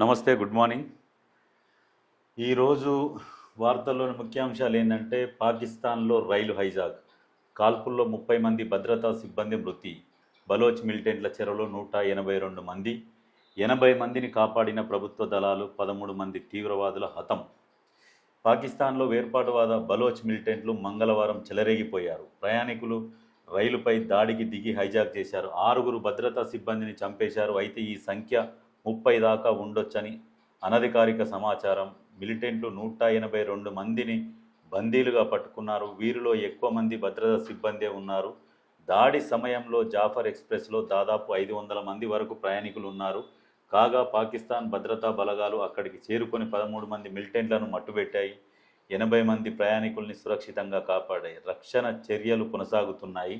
నమస్తే, good morning. ఈరోజు వార్తల్లోని ముఖ్యాంశాలు ఏంటంటే, పాకిస్తాన్లో రైలు హైజాక్, కాల్పుల్లో 30 మంది భద్రతా సిబ్బంది మృతి, బలోచ్ మిలిటెంట్ల చెరలో 182 మంది, 80 మందిని కాపాడిన ప్రభుత్వ దళాలు, 13 మంది తీవ్రవాదుల హతం. పాకిస్తాన్లో వేర్పాటువాద బలోచ్ మిలిటెంట్లు మంగళవారం చెలరేగిపోయారు. ప్రయాణికులు రైలుపై దాడికి దిగి హైజాక్ చేశారు. 6 భద్రతా సిబ్బందిని చంపేశారు. అయితే ఈ సంఖ్య 30 దాకా ఉండొచ్చని అనధికారిక సమాచారం. మిలిటెంట్లు 182 మందిని బందీలుగా పట్టుకున్నారు. వీరిలో ఎక్కువ మంది భద్రతా సిబ్బందే ఉన్నారు. దాడి సమయంలో జాఫర్ ఎక్స్ప్రెస్లో దాదాపు 500 మంది వరకు ప్రయాణికులు ఉన్నారు. కాగా పాకిస్తాన్ భద్రతా బలగాలు అక్కడికి చేరుకొని 13 మంది మిలిటెంట్లను మట్టుబెట్టాయి. 80 మంది ప్రయాణికుల్ని సురక్షితంగా కాపాడాయి. రక్షణ చర్యలు కొనసాగుతున్నాయి.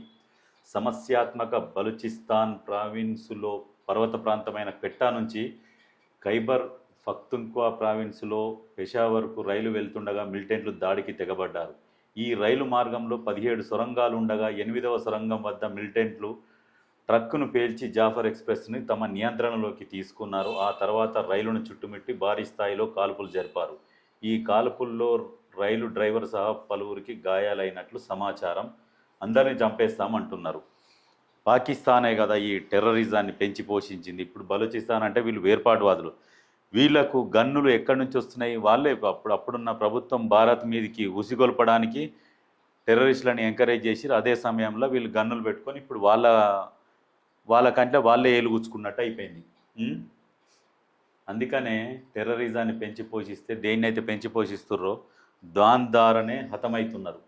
సమస్యాత్మక బలూచిస్తాన్ ప్రావిన్సులో పర్వత ప్రాంతమైన క్వెట్టా నుంచి ఖైబర్ పఖ్తుంఖ్వా ప్రావిన్సులో పెషావర్కు రైలు వెళ్తుండగా మిలిటెంట్లు దాడికి తెగబడ్డారు. ఈ రైలు మార్గంలో 17 సొరంగాలు ఉండగా 8వ సొరంగం వద్ద మిలిటెంట్లు ట్రక్కును పేల్చి జాఫర్ ఎక్స్ప్రెస్ని తమ నియంత్రణలోకి తీసుకున్నారు. ఆ తర్వాత రైలును చుట్టుముట్టి భారీ స్థాయిలో కాల్పులు జరిపారు. ఈ కాల్పుల్లో రైలు డ్రైవర్ సహా పలువురికి గాయాలైనట్లు సమాచారం. అందరిని చంపేస్తామంటున్నారు. పాకిస్తానే కదా ఈ టెర్రరిజాన్ని పెంచి పోషించింది. ఇప్పుడు బలూచిస్తాన్ అంటే వీళ్ళు వేర్పాటువాదులు. వీళ్లకు గన్నులు ఎక్కడి నుంచి వస్తున్నాయి? వాళ్ళే అప్పుడున్న ప్రభుత్వం భారత్ మీదకి ఉసిగొల్పడానికి టెర్రరిస్టులను ఎంకరేజ్ చేసి, అదే సమయంలో వీళ్ళు గన్నులు పెట్టుకొని ఇప్పుడు వాళ్ళకంటే వాళ్ళే ఏలుగుచ్చుకున్నట్టు అయిపోయింది. అందుకనే టెర్రరిజాన్ని పెంచి పోషిస్తే దేన్నైతే పెంచి పోషిస్తుర్రో దాని ద్వారానే హతమవుతున్నారు.